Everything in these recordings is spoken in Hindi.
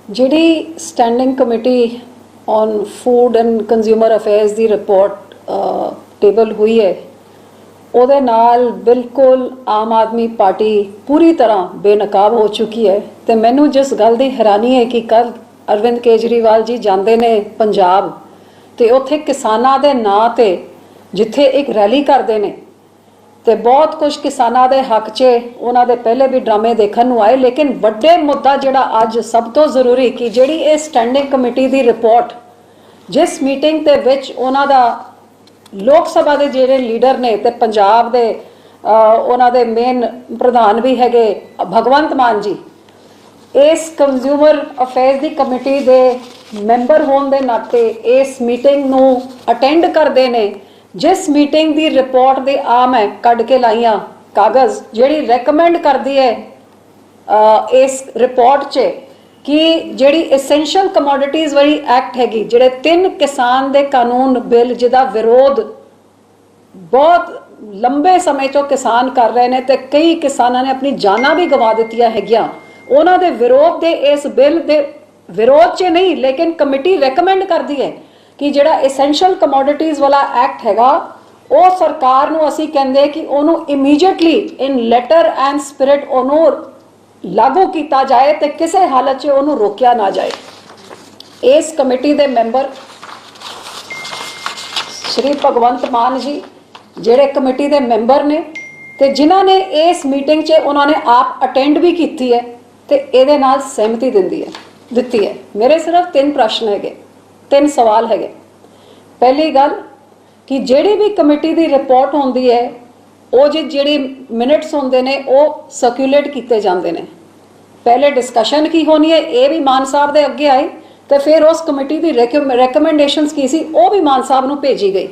ਜਿਹੜੀ standing committee on food and consumer affairs the report table ਹੋਈ ਹੈ ਉਹਦੇ ਨਾਲ ਬਿਲਕੁਲ ਆਮ ਆਦਮੀ ਪਾਰਟੀ ਪੂਰੀ ਤਰ੍ਹਾਂ ਬੇਨਕਾਬ ਹੋ ਚੁੱਕੀ ਹੈ। ਤੇ ਮੈਨੂੰ ਜਿਸ ਗੱਲ ਦੀ ਹੈਰਾਨੀ ਹੈ ਕਿ ਕੱਲ ਅਰਵਿੰਦ ਕੇਜਰੀਵਾਲ ਜੀ ਜਾਂਦੇ ਨੇ ਪੰਜਾਬ ਤੇ ਉੱਥੇ ਕਿਸਾਨਾਂ ਦੇ ਨਾਂ ਤੇ ਜਿੱਥੇ ਇੱਕ ਰੈਲੀ ਕਰਦੇ ਨੇ ਤੇ ਬਹੁਤ ਕੁਝ ਕਿਸਾਨਾਂ ਦੇ ਹੱਕ 'ਚ ਉਹਨਾਂ ਦੇ ਪਹਿਲੇ ਵੀ ਡਰਾਮੇ ਦੇਖਣ ਨੂੰ ਆਏ, ਲੇਕਿਨ ਵੱਡੇ ਮੁੱਦਾ ਜਿਹੜਾ ਅੱਜ ਸਭ ਤੋਂ ਜ਼ਰੂਰੀ ਕਿ ਜਿਹੜੀ ਇਹ ਸਟੈਂਡਿੰਗ ਕਮੇਟੀ ਦੀ ਰਿਪੋਰਟ ਜਿਸ ਮੀਟਿੰਗ ਦੇ ਵਿੱਚ ਉਹਨਾਂ ਦਾ ਲੋਕ ਸਭਾ ਦੇ ਜਿਹੜੇ ਲੀਡਰ ਨੇ ਤੇ ਪੰਜਾਬ ਦੇ ਉਹਨਾਂ ਦੇ ਮੇਨ ਪ੍ਰਧਾਨ ਵੀ ਹੈਗੇ ਭਗਵੰਤ ਮਾਨ ਜੀ, ਇਸ ਕੰਜ਼ਿਊਮਰ ਅਫੇਅਰਸ ਦੀ ਕਮੇਟੀ ਦੇ ਮੈਂਬਰ ਹੋਣ ਦੇ ਨਾਤੇ ਇਸ ਮੀਟਿੰਗ ਨੂੰ ਅਟੈਂਡ ਕਰਦੇ ਨੇ। ਜਿਸ ਮੀਟਿੰਗ ਦੀ ਰਿਪੋਰਟ ਦੇ ਆਮ ਹੈ ਕੱਢ ਕੇ ਲਾਈਆਂ ਕਾਗਜ਼ ਜਿਹੜੀ ਰეკਮੈਂਡ ਕਰਦੀ ਹੈ ਇਸ ਰਿਪੋਰਟ 'ਚ ਕਿ ਜਿਹੜੀ ਐਸੈਂਸ਼ੀਅਲ ਕਮੋਡਿਟੀਜ਼ ਵਾਲੀ ਐਕਟ ਹੈਗੀ, ਜਿਹੜੇ 3 ਕਿਸਾਨ ਦੇ ਕਾਨੂੰਨ ਬਿੱਲ ਜਿਹਦਾ ਵਿਰੋਧ ਬਹੁਤ ਲੰਬੇ ਸਮੇਂ ਤੋਂ ਕਿਸਾਨ ਕਰ ਰਹੇ ਨੇ ਤੇ ਕਈ ਕਿਸਾਨਾਂ ਨੇ ਆਪਣੀ ਜਾਨਾਂ ਵੀ ਗਵਾ ਦਿੱਤੀਆਂ ਹੈਗੀਆਂ, ਉਹਨਾਂ ਦੇ ਵਿਰੋਧ ਦੇ ਇਸ ਬਿੱਲ ਦੇ ਵਿਰੋਧ 'ਚ ਨਹੀਂ, ਲੇਕਿਨ ਕਮੇਟੀ ਰეკਮੈਂਡ ਕਰਦੀ ਹੈ ਕਿ ਜਿਹੜਾ ਐਸੈਂਸ਼ੀਅਲ ਕਮੋਡਿਟੀਜ਼ ਵਾਲਾ ਐਕਟ ਹੈਗਾ ਉਹ ਸਰਕਾਰ ਨੂੰ ਅਸੀਂ ਕਹਿੰਦੇ ਕਿ ਉਹਨੂੰ immediately in letter and spirit ਉਹਨੂੰ ਲਾਗੂ ਕੀਤਾ ਜਾਏ ਤੇ ਕਿਸੇ ਹਾਲਤ 'ਚ ਉਹਨੂੰ ਰੋਕਿਆ ਨਾ ਜਾਏ। ਇਸ ਕਮੇਟੀ ਦੇ ਮੈਂਬਰ ਸ਼੍ਰੀ ਭਗਵੰਤ ਮਾਨ ਜੀ ਜਿਹੜੇ ਕਮੇਟੀ ਦੇ ਮੈਂਬਰ ਨੇ ਤੇ ਜਿਨ੍ਹਾਂ ਨੇ ਇਸ ਮੀਟਿੰਗ 'ਚ ਉਹਨਾਂ ਨੇ ਆਪ ਅਟੈਂਡ ਵੀ ਕੀਤੀ ਹੈ ਤੇ ਇਹਦੇ ਨਾਲ ਸਹਿਮਤੀ ਦਿੱਤੀ ਹੈ। ਮੇਰੇ ਸਿਰਫ 3 ਪ੍ਰਸ਼ਨ ਹੈਗੇ, 3 ਸਵਾਲ ਹੈਗੇ। ਪਹਿਲੀ ਗੱਲ ਕਿ ਜਿਹੜੀ ਵੀ ਕਮੇਟੀ ਦੀ ਰਿਪੋਰਟ ਹੁੰਦੀ ਹੈ ਉਹ ਜਿਹੜੇ ਮਿੰਟਸ ਹੁੰਦੇ ਨੇ ਉਹ ਸਰਕੂਲੇਟ ਕੀਤੇ ਜਾਂਦੇ ਨੇ। ਪਹਿਲੇ ਡਿਸਕਸ਼ਨ ਕੀ ਹੋਣੀ ਹੈ ਇਹ ਵੀ ਮਾਨ ਸਾਹਿਬ ਦੇ ਅੱਗੇ ਆਈ ਤੇ ਫਿਰ ਉਸ ਕਮੇਟੀ ਦੀ ਰეკਮੈਂਡੇਸ਼ਨਸ ਕੀ ਸੀ ਉਹ ਵੀ ਮਾਨ ਸਾਹਿਬ ਨੂੰ ਭੇਜੀ ਗਈ।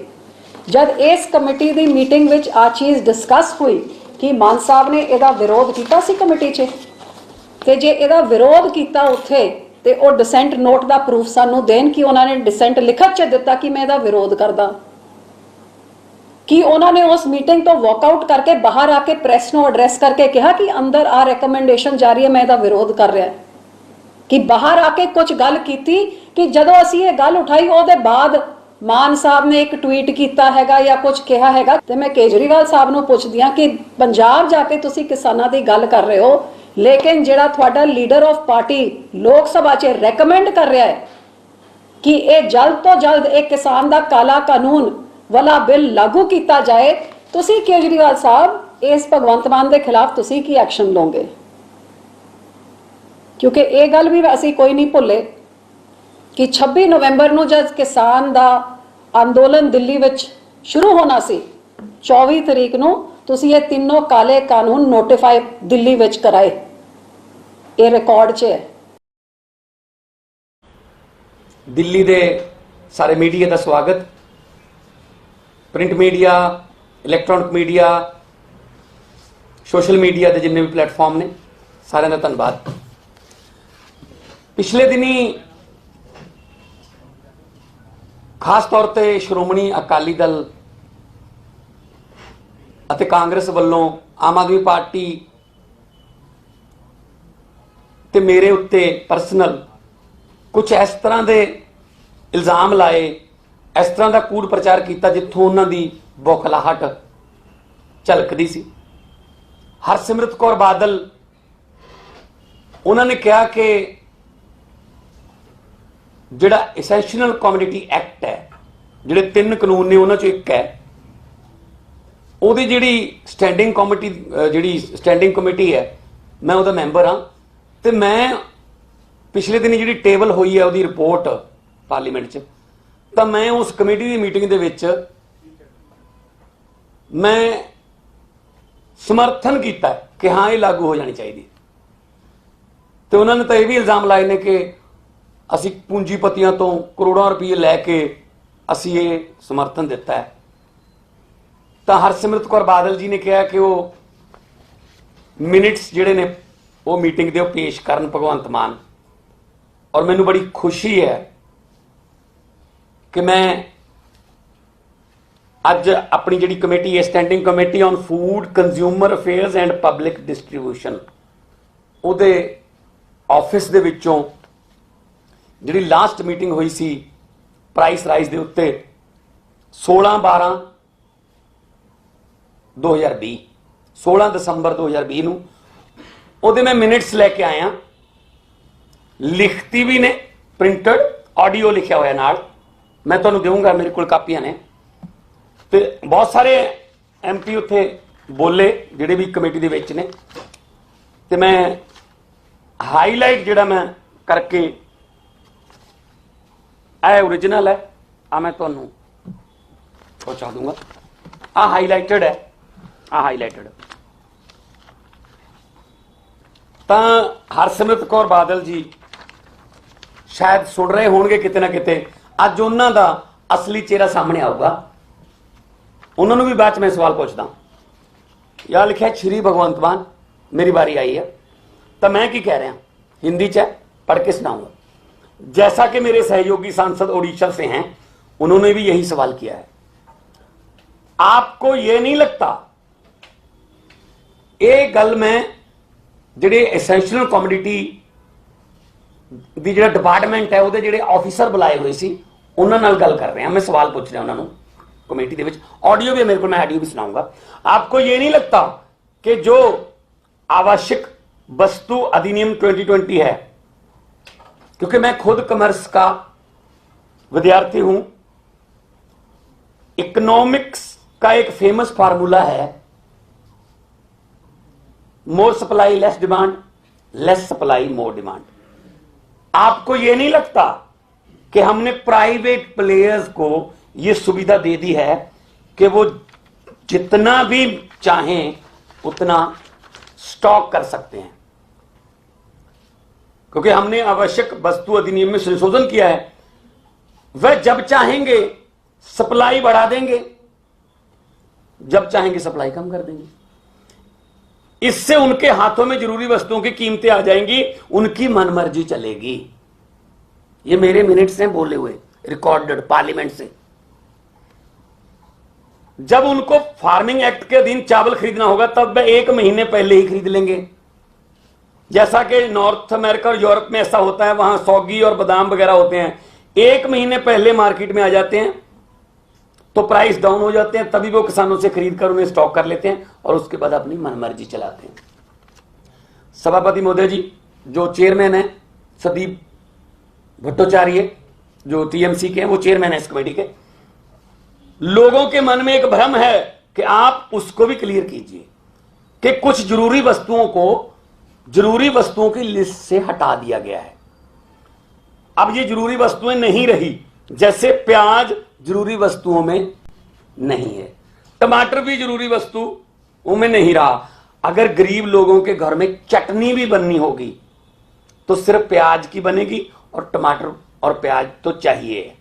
ਜਦ ਇਸ ਕਮੇਟੀ ਦੀ ਮੀਟਿੰਗ ਵਿੱਚ ਆ ਚੀਜ਼ ਡਿਸਕਸ ਹੋਈ ਕਿ ਮਾਨ ਸਾਹਿਬ ਨੇ ਇਹਦਾ ਵਿਰੋਧ ਕੀਤਾ ਸੀ ਕਮੇਟੀ 'ਚ, ਤੇ ਜੇ ਇਹਦਾ ਵਿਰੋਧ ਕੀਤਾ ਉੱਥੇ ਤੇ ਉਹ ਡਿਸੈਂਟ ਨੋਟ ਦਾ ਪ੍ਰੂਫ ਸਾਨੂੰ ਦੇਣ ਕਿ ਉਹਨਾਂ ਨੇ ਡਿਸੈਂਟ ਲਿਖਤ 'ਚ ਦਿੱਤਾ ਕਿ ਮੈਂ ਇਹਦਾ ਵਿਰੋਧ ਕਰਦਾ, ਕਿ ਉਹਨਾਂ ਨੇ ਉਸ ਮੀਟਿੰਗ ਤੋਂ ਵਾਕਆਊਟ ਕਰਕੇ ਬਾਹਰ ਆ ਕੇ ਪ੍ਰੈਸ ਨੂੰ ਐਡਰੈਸ ਕਰਕੇ ਕਿਹਾ ਕਿ ਅੰਦਰ ਆ ਰეკਮੈਂਡੇਸ਼ਨ ਜਾਰੀ ਹੈ ਮੈਂ ਇਹਦਾ ਵਿਰੋਧ ਕਰ ਰਿਹਾ, ਕਿ ਬਾਹਰ ਆ ਕੇ ਕੁਝ ਗੱਲ ਕੀਤੀ ਕਿ ਜਦੋਂ ਅਸੀਂ ਇਹ ਗੱਲ ਉਠਾਈ ਉਹਦੇ ਬਾਅਦ ਮਾਨ ਸਾਹਿਬ ਨੇ ਇੱਕ ਟਵੀਟ ਕੀਤਾ ਹੈਗਾ ਜਾਂ ਕੁਝ ਕਿਹਾ ਹੈਗਾ। ਤੇ ਮੈਂ ਕੇਜਰੀਵਾਲ ਸਾਹਿਬ ਨੂੰ ਪੁੱਛਦੀ ਹਾਂ ਕਿ ਪੰਜਾਬ ਜਾ ਕੇ ਤੁਸੀਂ ਕਿਸਾਨਾਂ ਦੀ ਗੱਲ ਕਰ ਰਹੇ ਹੋ, ਲੇਕਿਨ ਜਿਹੜਾ ਤੁਹਾਡਾ ਲੀਡਰ ਆਫ ਪਾਰਟੀ ਲੋਕ ਸਭਾ 'ਚ ਰეკਮੈਂਡ ਕਰ ਰਿਹਾ ਹੈ ਕਿ ਇਹ ਜਲਦ ਤੋਂ ਜਲਦ ਇਹ ਕਿਸਾਨ ਦਾ ਕਾਲਾ ਕਾਨੂੰਨ ਵਾਲਾ ਬਿੱਲ ਲਾਗੂ ਕੀਤਾ ਜਾਏ, ਤੁਸੀਂ ਕੇਜਰੀਵਾਲ ਸਾਹਿਬ ਇਸ ਭਗਵੰਤ ਮਾਨ ਦੇ ਖਿਲਾਫ ਤੁਸੀਂ ਕੀ ਐਕਸ਼ਨ ਲਓਗੇ? ਕਿਉਂਕਿ ਇਹ ਗੱਲ ਵੀ ਅਸੀਂ ਕੋਈ ਨਹੀਂ ਭੁੱਲੇ ਕਿ 26 ਨਵੰਬਰ ਨੂੰ ਜਦ ਕਿਸਾਨ ਦਾ ਅੰਦੋਲਨ ਦਿੱਲੀ ਵਿੱਚ ਸ਼ੁਰੂ ਹੋਣਾ ਸੀ, 24 ਤਰੀਕ ਨੂੰ ਤੁਸੀਂ ਇਹ ਤਿੰਨੋਂ ਕਾਲੇ ਕਾਨੂੰਨ ਨੋਟੀਫਾਈ ਦਿੱਲੀ ਵਿੱਚ ਕਰਾਏ, ਇਹ ਰਿਕਾਰਡ 'ਚ ਹੈ। ਦਿੱਲੀ ਦੇ ਸਾਰੇ ਮੀਡੀਆ ਦਾ ਸਵਾਗਤ, print media, electronic media, social media ਦੇ ਜਿੰਨੇ ਵੀ ਪਲੇਟਫਾਰਮ ਨੇ ਸਾਰਿਆਂ ਦਾ ਧੰਨਵਾਦ। ਪਿਛਲੇ ਦਿਨੀ ਖਾਸ ਤੌਰ ਤੇ ਸ਼੍ਰੋਮਣੀ ਅਕਾਲੀ ਦਲ ਅਤੇ ਕਾਂਗਰਸ ਵੱਲੋਂ ਆਮ ਆਦਮੀ ਪਾਰਟੀ ਤੇ ਮੇਰੇ ਉੱਤੇ ਪਰਸਨਲ ਕੁਝ ਇਸ ਤਰ੍ਹਾਂ ਦੇ ਇਲਜ਼ਾਮ ਲਾਏ, ਇਸ ਤਰ੍ਹਾਂ ਦਾ ਕੂੜ ਪ੍ਰਚਾਰ ਕੀਤਾ ਜਿੱਥੋਂ ਉਹਨਾਂ ਦੀ ਬੌਖਲਾਹਟ ਝਲਕਦੀ ਸੀ। ਹਰਸਿਮਰਤ ਕੌਰ ਬਾਦਲ ਉਹਨਾਂ ਨੇ ਕਿਹਾ ਕਿ ਜਿਹੜਾ ਐਸੈਂਸ਼ੀਅਲ ਕਮੋਡਿਟੀ ਐਕਟ ਹੈ, ਜਿਹੜੇ 3 ਕਾਨੂੰਨ ਨੇ ਉਹਨਾਂ 'ਚੋਂ ਇੱਕ ਹੈ, ਉਹਦੀ ਜਿਹੜੀ ਸਟੈਂਡਿੰਗ ਕਮੇਟੀ ਹੈ ਮੈਂ ਉਹਦਾ ਮੈਂਬਰ ਹਾਂ ਤੇ ਮੈਂ ਪਿਛਲੇ ਦਿਨ ਜਿਹੜੀ ਟੇਬਲ ਹੋਈ ਹੈ ਉਹਦੀ ਰਿਪੋਰਟ ਪਾਰਲੀਮੈਂਟ 'ਚ, ਤਾਂ ਮੈਂ ਉਸ ਕਮੇਟੀ ਦੀ ਮੀਟਿੰਗ ਦੇ ਵਿੱਚ ਮੈਂ ਸਮਰਥਨ ਕੀਤਾ ਕਿ ਹਾਂ ਇਹ ਲਾਗੂ ਹੋ ਜਾਣੀ ਚਾਹੀਦੀ। ਤੇ ਉਹਨਾਂ ਨੇ ਤਾਂ ਇਹ ਵੀ ਇਲਜ਼ਾਮ ਲਾਏ ਨੇ ਕਿ ਅਸੀਂ ਪੂੰਜੀਪਤੀਆਂ ਤੋਂ ਕਰੋੜਾਂ ਰੁਪਏ ਲੈ ਕੇ ਅਸੀਂ ਇਹ ਸਮਰਥਨ ਦਿੱਤਾ ਹੈ। ਤਾਂ ਹਰਸਿਮਰਤ ਕੌਰ ਬਾਦਲ ਜੀ ਨੇ ਕਿਹਾ ਕਿ ਉਹ ਮਿੰਟਸ ਜਿਹੜੇ ਨੇ ਉਹ ਮੀਟਿੰਗ ਦੇ ਉਹ ਪੇਸ਼ ਕਰਨ ਭਗਵੰਤ ਮਾਨ, ਔਰ ਮੈਨੂੰ ਬੜੀ ਖੁਸ਼ੀ ਹੈ ਕਿ ਮੈਂ ਅੱਜ ਆਪਣੀ ਜਿਹੜੀ ਕਮੇਟੀ ਹੈ standing committee on food consumer affairs and public distribution ਉਹਦੇ ਆਫਿਸ ਦੇ ਵਿੱਚੋਂ ਜਿਹੜੀ ਲਾਸਟ ਮੀਟਿੰਗ ਹੋਈ ਸੀ ਪ੍ਰਾਈਸ ਰਾਈਜ਼ ਦੇ ਉੱਤੇ 16/12/2020 16 ਦਸੰਬਰ 2020 ਨੂੰ ਉਹਦੇ ਮੈਂ ਮਿੰਟਸ ਲੈ ਕੇ ਆਇਆ, ਲਿਖਤੀ ਵੀ ਨੇ, ਪ੍ਰਿੰਟਡ ਆਡੀਓ ਲਿਖਿਆ ਹੋਇਆ ਨਾਲ, ਮੈਂ ਤੁਹਾਨੂੰ ਦੇਵਾਂਗਾ, ਮੇਰੇ ਕੋਲ ਕਾਪੀਆਂ ਨੇ। ਤੇ ਬਹੁਤ ਸਾਰੇ ਐਮਪੀ ਉੱਥੇ ਬੋਲੇ ਜਿਹੜੇ ਵੀ ਕਮੇਟੀ ਦੇ ਵਿੱਚ ਨੇ, ਤੇ ਮੈਂ ਹਾਈਲਾਈਟ ਜਿਹੜਾ ਮੈਂ ਕਰਕੇ ਇਹ ओरिजिनल है, मैं ਤੁਹਾਨੂੰ पहुंचा दूंगा। हाईलाइटेड है, हाईलाइटेड। ਤਾਂ ਹਰਸਿਮਰਤ ਕੌਰ ਬਾਦਲ ਜੀ ਸ਼ਾਇਦ ਸੁਣ ਰਹੇ ਹੋਣਗੇ ਕਿਤੇ ਨਾ ਕਿਤੇ, ਅੱਜ ਉਹਨਾਂ ਦਾ ਅਸਲੀ ਚਿਹਰਾ ਸਾਹਮਣੇ ਆਊਗਾ। ਉਹਨਾਂ ਨੂੰ ਵੀ ਬਾਅਦ ਚ ਮੈਂ ਸਵਾਲ ਪੁੱਛਦਾ। ਯਾਰ ਲਿਖਿਆ ਸ਼੍ਰੀ ਭਗਵੰਤ ਮਾਨ, मेरी बारी आई है, तो मैं की कह रहा, हिंदी च पढ़ के सुनाऊंगा। जैसा कि मेरे सहयोगी सांसद ओडिशा से हैं, उन्होंने भी यही सवाल किया है। आपको यह नहीं लगता ये गल मैं ਜਿਹੜੇ ਐਸੈਂਸ਼ੀਅਲ ਕਮੋਡਿਟੀ ਦੀ ਜਿਹੜਾ ਡਿਪਾਰਟਮੈਂਟ ਹੈ ਉਹਦੇ ਜਿਹੜੇ ਆਫੀਸਰ ਬੁਲਾਏ ਹੋਏ ਸੀ ਉਹਨਾਂ ਨਾਲ ਗੱਲ ਕਰ ਰਹੇ ਹਾਂ, मैं सवाल पूछ रहा ਉਹਨਾਂ ਨੂੰ कमेटी ਦੇ ਵਿੱਚ। ऑडियो भी मेरे को, मैं ऑडियो भी सुनाऊंगा। आपको ये नहीं लगता कि जो आवश्यक वस्तु अधिनियम 2020 है, क्योंकि मैं खुद कॉमर्स का विद्यार्थी हूं, इकोनॉमिक्स का एक फेमस फार्मूला है, more supply less demand, less supply more demand. आपको यह नहीं लगता कि हमने प्राइवेट प्लेयर्स को यह सुविधा दे दी है कि वो जितना भी चाहें उतना स्टॉक कर सकते हैं? क्योंकि हमने आवश्यक वस्तु अधिनियम में संशोधन किया है, वह जब चाहेंगे सप्लाई बढ़ा देंगे, जब चाहेंगे सप्लाई कम कर देंगे। इससे उनके हाथों में जरूरी वस्तुओं की कीमतें आ जाएंगी, उनकी मनमर्जी चलेगी। ये मेरे मिनट्स हैं बोले हुए, रिकॉर्डेड पार्लियामेंट से। जब उनको फार्मिंग एक्ट के अधीन चावल खरीदना होगा तब वह 1 महीने पहले ही खरीद लेंगे। जैसा कि नॉर्थ अमेरिका और यूरोप में ऐसा होता है, वहां सौगी और बादाम वगैरह होते हैं, 1 महीने पहले मार्केट में आ जाते हैं, तो प्राइस डाउन हो जाते हैं, तभी वो किसानों से खरीद कर उन्हें स्टॉक कर लेते हैं और उसके बाद अपनी मनमर्जी चलाते हैं। सभापति महोदय जी, जो चेयरमैन है संदीप भट्टाचार्य, जो टीएमसी के हैं, वो चेयरमैन है इस कमेटी के। लोगों के मन में एक भ्रम है कि आप उसको भी क्लियर कीजिए कि कुछ जरूरी वस्तुओं को जरूरी वस्तुओं की लिस्ट से हटा दिया गया है। अब ये जरूरी वस्तुएं नहीं रही, जैसे प्याज जरूरी वस्तुओं में नहीं है, टमाटर भी जरूरी वस्तुओं में नहीं रहा। अगर गरीब लोगों के घर में चटनी भी बननी होगी तो सिर्फ प्याज की बनेगी, और टमाटर और प्याज तो चाहिए।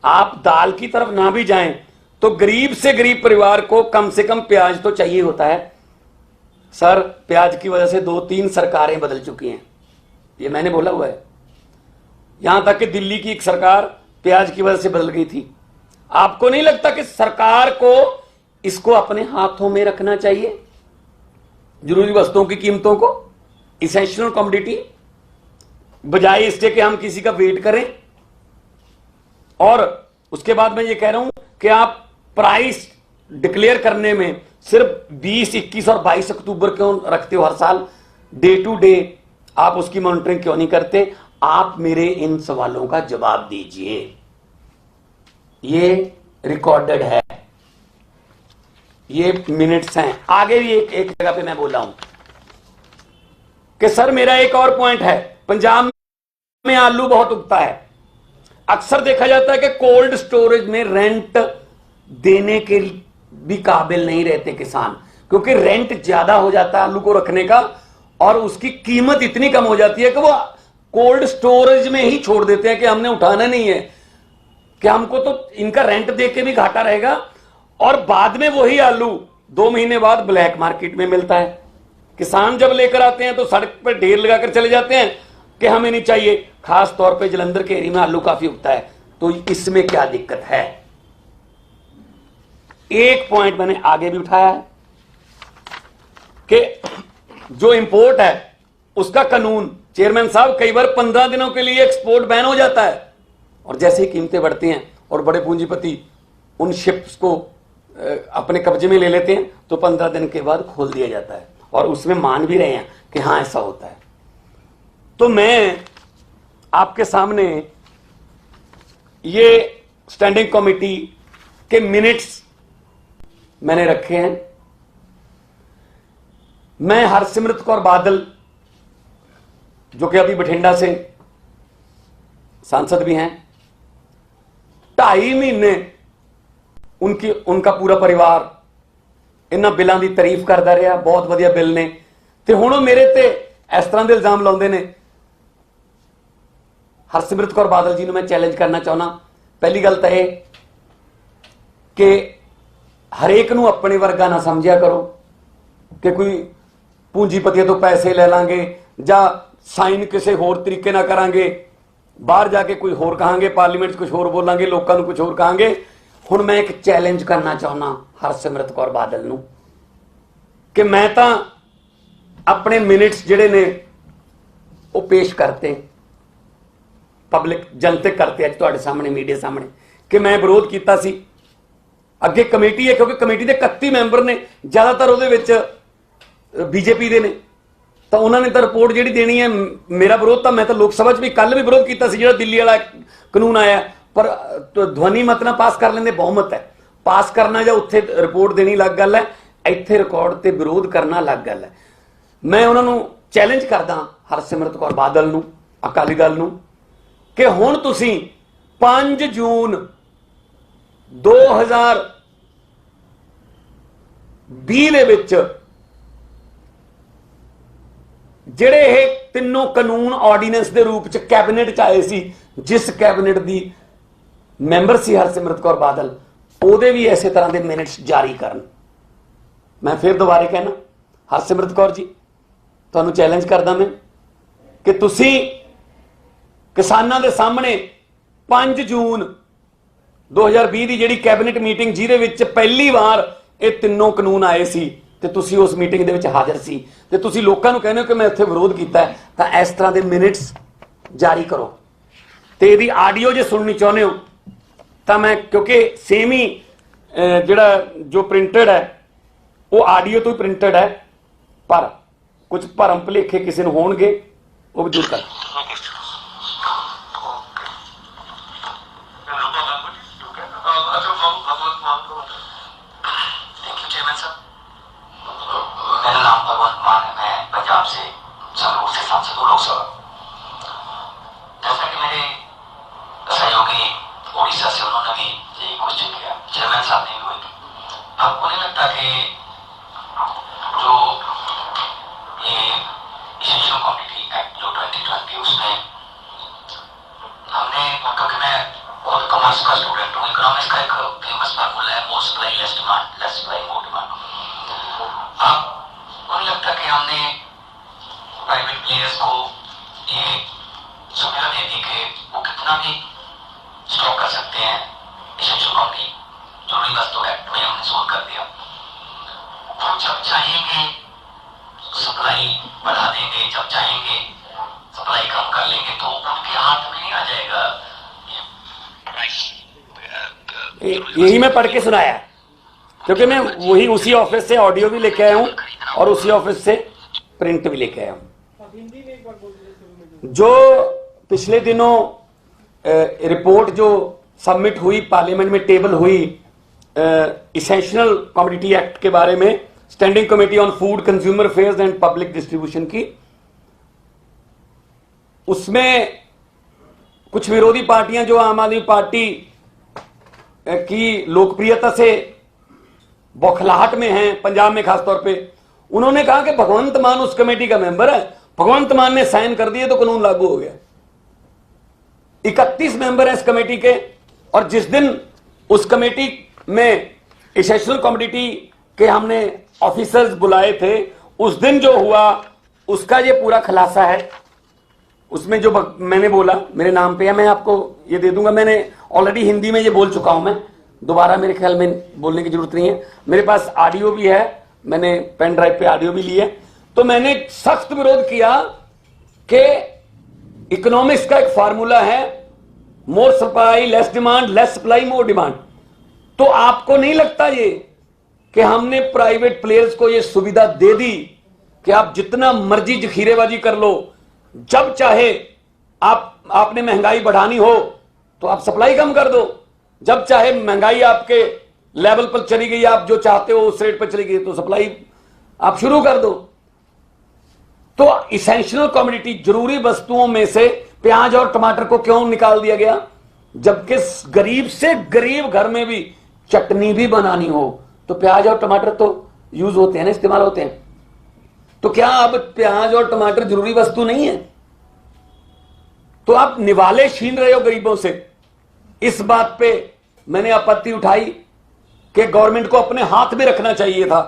आप दाल की तरफ ना भी जाएं तो गरीब से गरीब परिवार को कम से कम प्याज तो चाहिए होता है। सर, प्याज की वजह से 2-3 सरकारें बदल चुकी हैं, ये मैंने बोला हुआ है। यहां तक कि दिल्ली की एक सरकार प्याज की वजह से बदल गई थी। आपको नहीं लगता कि सरकार को इसको अपने हाथों में रखना चाहिए, जरूरी वस्तुओं की कीमतों को, इसेंशियल कमोडिटी, बजाय इसके कि हम किसी का वेट करें? और उसके बाद मैं ये कह रहा हूं कि आप प्राइस डिक्लेयर करने में सिर्फ 20, 21 और 22 अक्टूबर क्यों रखते हो हर साल? डे टू डे आप उसकी मॉनिटरिंग क्यों नहीं करते? आप मेरे इन सवालों का जवाब दीजिए। ये रिकॉर्डेड है, ये मिनट्स हैं। आगे भी एक जगह पे मैं बोला हूं कि सर मेरा एक और पॉइंट है, पंजाब में आलू बहुत उगता है। अक्सर देखा जाता है कि कोल्ड स्टोरेज में रेंट देने के भी काबिल नहीं रहते किसान, क्योंकि रेंट ज्यादा हो जाता है आलू को रखने का, और उसकी कीमत इतनी कम हो जाती है कि वो कोल्ड स्टोरेज में ही छोड़ देते हैं कि हमने उठाना नहीं है, कि हमको तो इनका रेंट दे के भी घाटा रहेगा। और बाद में वही आलू 2 महीने बाद ब्लैक मार्केट में मिलता है। किसान जब लेकर आते हैं तो सड़क पर ढेर लगाकर चले जाते हैं कि हमें नहीं चाहिए। खास तौर पे जलंधर के एरिया में आलू काफी उगता है, तो इसमें क्या दिक्कत है? एक पॉइंट मैंने आगे भी उठाया है कि जो इंपोर्ट है उसका कानून चेयरमैन साहब, कई बार 15 दिनों के लिए एक्सपोर्ट बैन हो जाता है, और जैसे ही कीमतें बढ़ती हैं और बड़े पूंजीपति उन शिप्स को अपने कब्जे में ले लेते हैं तो 15 दिन के बाद खोल दिया जाता है, और उसमें मान भी रहे हैं कि हाँ ऐसा होता है। तो मैं आपके सामने ये स्टैंडिंग कमेटी के मिनट्स मैंने रखे हैं। मैं हरसिमरत कौर बादल, जो कि अभी बठिंडा से सांसद भी हैं, 2.5 महीने उनका पूरा परिवार इन्हां बिलों की तारीफ करता रहा, बहुत वधिया बिल ने, ते हुण मेरे ते इस तरह के इल्जाम लाउंदे ने। हरसिमरत कौर बादल जी नूं मैं चैलेंज करना चाहना, पहली गल तो यह कि हरेक नूं अपने वर्गा ना समझिया करो कि कोई पूंजीपतियों तो पैसे ले लांगे जां साइन किसी होर तरीके ना करांगे, बाहर जाके कोई होर कहांगे, पार्लीमेंट कुछ होर बोलांगे, लोगों को कुछ होर कहांगे। हुण मैं एक चैलेंज करना चाहना हरसिमरत कौर बादल नूं कि मैं तो अपने मिनट्स जिहड़े ने वो पेश करते, पब्लिक जनतक करते अज तुहाडे सामने मीडिया सामने, कि मैं विरोध किया सी। अगे कमेटी है, क्योंकि कमेटी के 31 मैंबर ने, ज़्यादातर उहदे विच बीजेपी दे ने, तो उन्होंने तो रिपोर्ट जी देनी है। मेरा विरोध तो मैं तो लोक सभा भी कल भी विरोध किया, जो दिल्ली वाला कानून आया, पर तो ध्वनि मत ना पास कर लेंगे, बहुमत है, पास करना या उत्थे रिपोर्ट देनी अलग गल है, इत्थे रिकॉर्ड ते विरोध करना अलग गल है। मैं उन्होंने चैलेंज करदा हरसिमरत कौर बादल नूं, अकाली दल नूं, कि हुण तुसीं 5 जून 2020 दे विच ਜਿਹੜੇ ਇਹ ਤਿੰਨੋਂ ਕਾਨੂੰਨ ਆਰਡੀਨੈਂਸ ਦੇ ਰੂਪ ਚ ਕੈਬਨਿਟ ਚ ਆਏ ਸੀ, ਜਿਸ ਕੈਬਨਿਟ ਦੀ ਮੈਂਬਰ ਸੀ ਹਰਸਿਮਰਤ ਕੌਰ ਬਾਦਲ, ਉਹਦੇ ਵੀ ਇਸੇ ਤਰ੍ਹਾਂ ਦੇ ਮਿੰਟਸ ਜਾਰੀ ਕਰਨ। ਮੈਂ ਫਿਰ ਦੁਬਾਰੇ ਕਹਿਣਾ, ਹਰਸਿਮਰਤ ਕੌਰ ਜੀ, ਤੁਹਾਨੂੰ ਚੈਲੰਜ ਕਰਦਾ ਮੈਂ ਕਿ ਤੁਸੀਂ ਕਿਸਾਨਾਂ ਦੇ ਸਾਹਮਣੇ 5 ਜੂਨ 2020 ਦੀ ਜਿਹੜੀ ਕੈਬਨਿਟ ਮੀਟਿੰਗ ਜਿਹਦੇ ਵਿੱਚ ਪਹਿਲੀ ਵਾਰ ਇਹ ਤਿੰਨੋਂ ਕਾਨੂੰਨ ਆਏ ਸੀ, ਤੇ ਤੁਸੀਂ ਉਸ ਮੀਟਿੰਗ ਦੇ ਵਿੱਚ ਹਾਜ਼ਰ ਸੀ, ਤੇ ਤੁਸੀਂ ਲੋਕਾਂ ਨੂੰ ਕਹਿੰਦੇ ਹੋ ਕਿ ਮੈਂ ਇੱਥੇ ਵਿਰੋਧ ਕੀਤਾ, ਤਾਂ ਇਸ ਤਰ੍ਹਾਂ ਦੇ ਮਿੰਟਸ ਜਾਰੀ ਕਰੋ। ਤੇ ਇਹਦੀ ਆਡੀਓ ਜੇ ਸੁਣਨੀ ਚਾਹੁੰਦੇ ਹੋ ਤਾਂ ਮੈਂ, ਕਿਉਂਕਿ ਸੇਮ ਹੀ ਜਿਹੜਾ ਜੋ ਪ੍ਰਿੰਟਡ ਹੈ ਉਹ ਆਡੀਓ ਤੋਂ ਹੀ ਪ੍ਰਿੰਟਡ ਹੈ, ਪਰ ਕੁਝ ਭਰਮ ਭੁਲੇਖੇ ਕਿਸੇ ਨੂੰ ਹੋਣਗੇ, ਉਹ ਵੀ ਦੂਰ ਕਰ। मेरा नाम भगवंत मान है, मैं पंजाब से संगरूर से सांसद हूँ लोकसभा। जैसा कि मेरे सहयोगी उड़ीसा से उन्होंने भी यही क्वेश्चन किया, चेयरमैन साहब ने भी वही किया। आपको नहीं लगता कि जो ये इसेंशियल कमोडिटी एक्ट जो 2020 उसमें हमने, क्योंकि मैं खुद कॉमर्स का स्टूडेंट हूँ, इकोनॉमिक्स का एक फेमस फार्मूला है, more supply less demand, less supply more demand. आपको नहीं लगता कि हमने प्राइवेट प्लेयर्स को ये सुविधा दे दी कि वो कितना भी स्टॉक कर सकते हैं, इसेंशियल कमोडिटी जरूरी वस्तु एक्ट में हमने सोल्व कर दिया। वो जब चाहेंगे सप्लाई बढ़ा देंगे, जब चाहेंगे सप्लाई कम कर लेंगे, तो उनके हाथ में नहीं आ जाएगा। यही मैं पढ़ के सुनाया, क्योंकि मैं वही उसी ऑफिस से ऑडियो भी लेके आया हूं और उसी ऑफिस से प्रिंट भी लेके आया हूं। जो पिछले दिनों रिपोर्ट जो सबमिट हुई पार्लियामेंट में, टेबल हुई इसेंशियल कमोडिटी एक्ट के बारे में, standing committee on food consumer affairs and public distribution की, उसमें कुछ विरोधी पार्टियां जो आम आदमी पार्टी की लोकप्रियता से बौखलाहट में हैं, पंजाब में खासतौर पे, उन्होंने कहा कि भगवंत मान उस कमेटी का मेंबर है, भगवंत मान ने साइन कर दिए तो कानून लागू हो गया। 31 मेंबर हैं इस कमेटी के, और जिस दिन उस कमेटी में इसेंशियल कमोडिटी के हमने ऑफिसर्स बुलाए थे, उस दिन जो हुआ उसका ये पूरा खुलासा है। उसमें जो मैंने बोला, मेरे नाम पे है, मैं आपको ये दे दूंगा, मैंने ऑलरेडी हिंदी में ये बोल चुका हूं, मैं दोबारा मेरे ख्याल में बोलने की जरूरत नहीं है, मेरे पास ऑडियो भी है, मैंने पेन ड्राइव पे ऑडियो भी ली है। तो मैंने सख्त विरोध किया कि इकोनॉमिक्स का एक फार्मूला है, more supply less demand, less supply more demand. तो आपको नहीं लगता ये कि हमने प्राइवेट प्लेयर्स को ये सुविधा दे दी कि आप जितना मर्जी जखीरेबाजी कर लो, जब चाहे आपने महंगाई बढ़ानी हो तो आप सप्लाई कम कर दो, जब चाहे महंगाई आपके लेवल पर चली गई, आप जो चाहते हो उस रेट पर चली गई तो सप्लाई आप शुरू कर दो। तो इसेंशियल कमोडिटी, जरूरी वस्तुओं में से प्याज और टमाटर को क्यों निकाल दिया गया? जबकि गरीब से गरीब घर में भी चटनी भी बनानी हो तो प्याज और टमाटर तो यूज होते हैं ना, इस्तेमाल होते हैं। तो क्या अब प्याज और टमाटर जरूरी वस्तु नहीं है? तो आप निवाले छीन रहे हो गरीबों से। इस बात पे मैंने आपत्ति उठाई कि गवर्नमेंट को अपने हाथ में रखना चाहिए था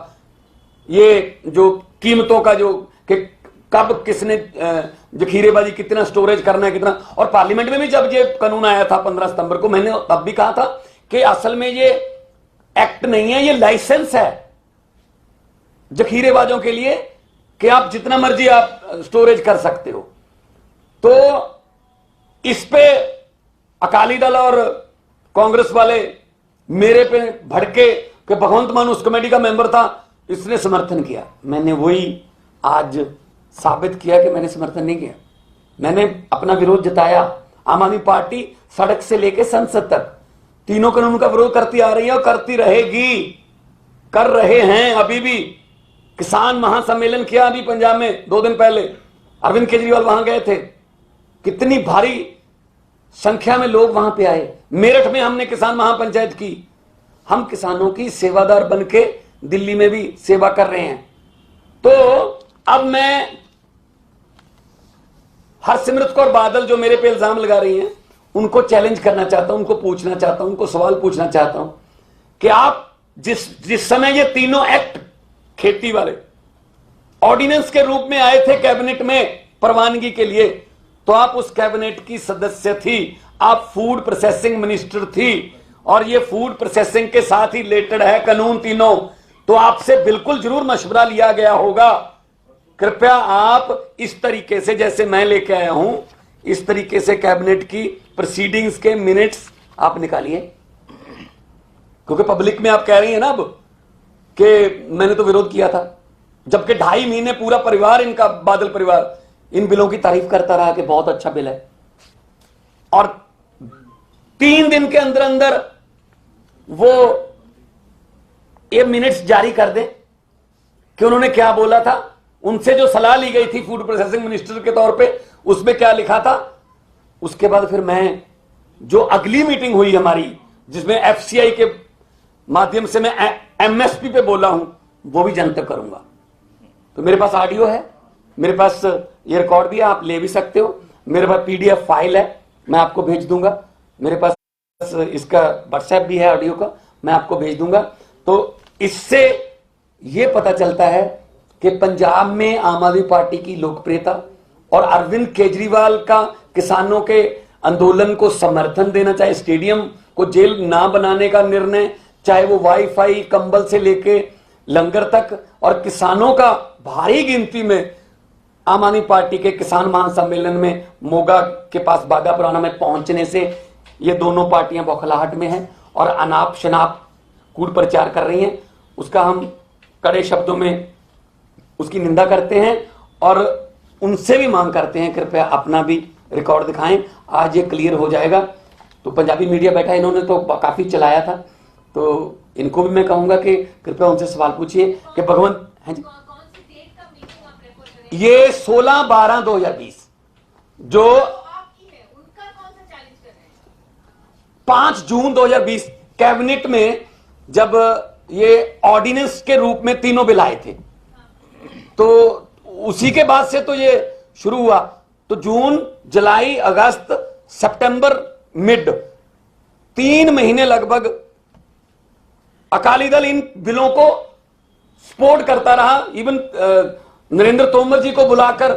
ये जो कीमतों का, जो कि कब किसने जखीरेबाजी, कितना स्टोरेज करना है, कितना। और पार्लियामेंट में भी जब ये कानून आया था 15 सितंबर को, मैंने तब भी कहा था कि असल में ये एक्ट नहीं है, ये लाइसेंस है जखीरेबाजों के लिए कि आप जितना मर्जी आप स्टोरेज कर सकते हो। तो इस पे अकाली दल और कांग्रेस वाले मेरे पे भड़के कि भगवंत मान उस कमेटी का मेंबर था, इसने समर्थन किया। मैंने वही आज साबित किया कि मैंने समर्थन नहीं किया, मैंने अपना विरोध जताया। आम आदमी पार्टी सड़क से लेकर संसद तक तीनों कानून का विरोध करती आ रही है और करती रहेगी, कर रहे हैं अभी भी। किसान महासम्मेलन किया अभी पंजाब में 2 दिन पहले, अरविंद केजरीवाल वहां गए थे, कितनी भारी संख्या में लोग वहां पे आए। मेरठ में हमने किसान महापंचायत की, हम किसानों की सेवादार बनके दिल्ली में भी सेवा कर रहे हैं। तो अब मैं हरसिमरत कौर बादल जो मेरे पे इल्जाम लगा रही हैं, उनको चैलेंज करना चाहता हूं, उनको पूछना चाहता हूं, उनको सवाल पूछना चाहता हूं कि आप जिस समय ये तीनों एक्ट खेती वाले ऑर्डिनेंस के रूप में आए थे कैबिनेट में प्रवानगी के लिए, तो आप उस कैबिनेट की सदस्य थी, आप फूड प्रोसेसिंग मिनिस्टर थी, और ये फूड प्रोसेसिंग के साथ ही रिलेटेड है कानून तीनों। तो आपसे बिल्कुल जरूर मशवरा लिया गया होगा। कृपया आप इस तरीके से, जैसे मैं लेके आया हूं, इस तरीके से कैबिनेट की प्रोसीडिंग्स के मिनट्स आप निकालिए, क्योंकि पब्लिक में आप कह रही हैं ना अब कि मैंने तो विरोध किया था, जबकि 2.5 महीने पूरा परिवार इनका, बादल परिवार, इन बिलों की तारीफ करता रहा कि बहुत अच्छा बिल है, और 3 दिन के अंदर अंदर वो ये मिनट्स जारी कर दें कि उन्होंने क्या बोला था। उनसे जो सलाह ली गई थी फूड प्रोसेसिंग मिनिस्टर के तौर पे, उसमें क्या लिखा था। उसके बाद फिर मैं, जो अगली मीटिंग हुई हमारी जिसमें एफसीआई के माध्यम से मैं एमएसपी पे बोला हूं, वो भी जनतक करूंगा। तो मेरे पास ऑडियो है, मेरे पास ये रिकॉर्ड भी है, आप ले भी सकते हो, मेरे पास पीडीएफ फाइल है, मैं आपको भेज दूंगा, मेरे पास इसका व्हाट्सएप भी है ऑडियो का, मैं आपको भेज दूंगा। तो इससे यह पता चलता है कि पंजाब में आम आदमी पार्टी की लोकप्रियता और अरविंद केजरीवाल का किसानों के आंदोलन को समर्थन देना, चाहे स्टेडियम को जेल ना बनाने का निर्णय, चाहे वो वाईफाई कंबल से लेके लंगर तक, और किसानों का भारी गिनती में आम आदमी पार्टी के किसान महासम्मेलन में मोगा के पास बागापुराना में पहुंचने से ये दोनों पार्टियां बौखलाहट में हैं और अनाप शनाप कूट प्रचार कर रही हैं। उसका हम कड़े शब्दों में उसकी निंदा करते हैं और उनसे भी मांग करते हैं कृपया अपना भी रिकॉर्ड दिखाएं। आज ये क्लियर हो जाएगा। तो पंजाबी मीडिया बैठा, इन्होंने तो काफी चलाया था, तो इनको भी मैं कहूंगा कि कृपया उनसे सवाल पूछिए कि भगवंत, हैं जी, ये 16/12/2020 जो 5 जून 2020 कैबिनेट में जब ये ऑर्डिनेंस के रूप में तीनों बिल आए थे, तो उसी के बाद से तो ये शुरू हुआ। तो जून, जुलाई, अगस्त, सितंबर मिड 3 महीने लगभग अकाली दल इन बिलों को सपोर्ट करता रहा। इवन नरेंद्र तोमर जी को बुलाकर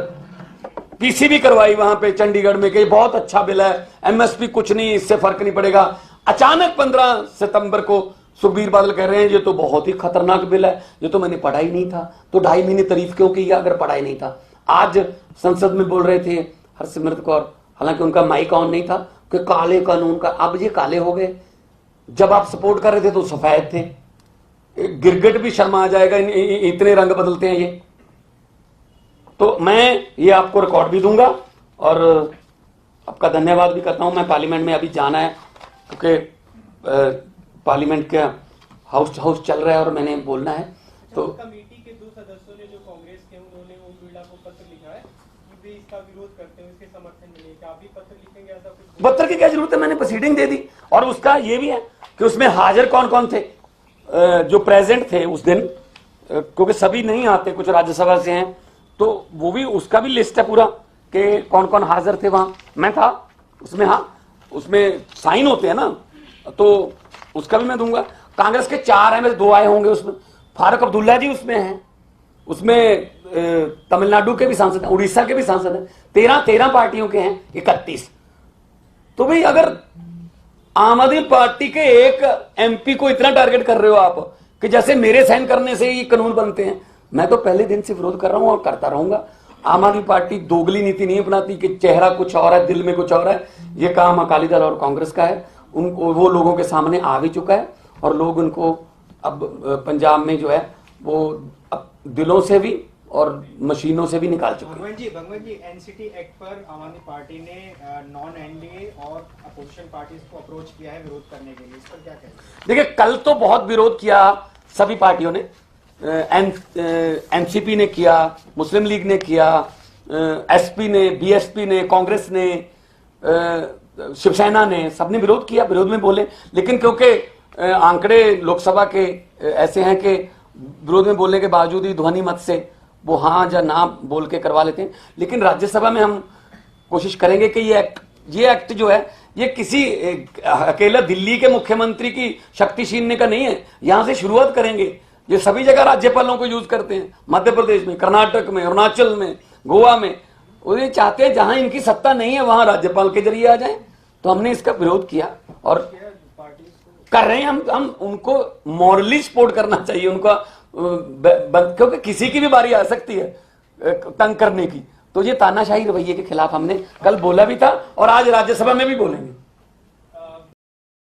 पीसीबी करवाई वहां पे चंडीगढ़ में कि बहुत अच्छा बिल है, एमएसपी कुछ नहीं, इससे फर्क नहीं पड़ेगा। अचानक 15 सितंबर को सुखबीर बादल कह रहे हैं ये तो बहुत ही खतरनाक बिल है, ये तो मैंने पढ़ा ही नहीं था। तो 2.5 महीने तारीफ क्यों की अगर पढ़ा ही नहीं था। आज संसद में बोल रहे थे हरसिमरत कौर, हालांकि उनका माइक ऑन नहीं था, कि काले कानून का, अब ये काले हो गए। जब आप सपोर्ट कर रहे थे तो सफेद थे। गिरगिट भी शर्मा आ जाएगा, इतने रंग बदलते हैं ये। तो मैं ये आपको रिकॉर्ड भी दूंगा और आपका धन्यवाद भी करता हूं। मैं पार्लियामेंट में अभी जाना है, क्योंकि पार्लियामेंट का हाउस चल रहा है और मैंने बोलना है। तो कमेटी के 2 सदस्यों ने जो कांग्रेस के, उन्होंने ओम बिरला को पत्र लिखा है कि वे इसका विरोध करते हैं, इसके समर्थन में नहीं। क्या आप भी पत्र लिखेंगे? ऐसा कुछ पत्र की क्या जरूरत है, मैंने प्रोसीडिंग दे दी। और उसका ये भी है कि उसमें हाजिर कौन कौन थे, जो प्रेजेंट थे उस दिन, क्योंकि सभी नहीं आते, कुछ राज्यसभा से हैं, तो वो भी, उसका भी लिस्ट है पूरा कि कौन कौन हाजिर थे वहां। मैं था उसमें, हाँ, उसमें साइन होते हैं ना, तो उसका भी मैं दूंगा। कांग्रेस के 4 हैं, में 2 आए होंगे उसमें। फारूक अब्दुल्ला जी उसमें हैं, उसमें तमिलनाडु के भी सांसद हैं, उड़ीसा के भी सांसद हैं। 13 पार्टियों के हैं, 31। तो भाई अगर आम आदमी पार्टी के एक एमपी को इतना टारगेट कर रहे हो आप, कि जैसे मेरे साइन करने से ही कानून बनते हैं, मैं तो पहले दिन से विरोध कर रहा हूं और करता रहूंगा। आम आदमी पार्टी दोगली नीति नहीं अपनाती कि चेहरा कुछ और है, दिल में कुछ और है। ये काम अकाली दल और कांग्रेस का है। उनको, वो लोगों के सामने आ भी चुका है और लोग उनको अब पंजाब में जो है वो अब दिलों से भी और मशीनों से भी निकाल चुके हैं। भगवान जी, एनसीटी एक्ट पर आम आदमी पार्टी ने नॉन एनडीए और अपोजिशन पार्टीज को अप्रोच किया है विरोध करने के लिए, इस पर क्या कहें? देखिए, कल तो बहुत विरोध किया सभी पार्टियों ने। एनसीपी ने किया, मुस्लिम लीग ने किया, एसपी ने, बीएसपी ने, कांग्रेस ने, शिवसेना ने, सबने विरोध किया, विरोध में बोले। लेकिन क्योंकि आंकड़े लोकसभा के ऐसे हैं कि विरोध में बोलने के बावजूद ही ध्वनि मत से वो हाँ या ना बोल के करवा लेते हैं। लेकिन राज्यसभा में हम कोशिश करेंगे कि ये एक्ट जो है, ये किसी अकेला दिल्ली के मुख्यमंत्री की शक्ति छीनने का नहीं है। यहां से शुरुआत करेंगे। ये सभी जगह राज्यपालों को यूज करते हैं, मध्य प्रदेश में, कर्नाटक में, अरुणाचल में, गोवा में। और ये चाहते हैं जहां इनकी सत्ता नहीं है वहां राज्यपाल के जरिए आ जाए। तो हमने इसका विरोध किया और कर रहे हैं। हम उनको मॉरली सपोर्ट करना चाहिए उनका, क्योंकि किसी की भी बारी आ सकती है तंग करने की। तो ये तानाशाही रवैये के खिलाफ हमने कल बोला भी था और आज राज्यसभा में भी बोलेंगे।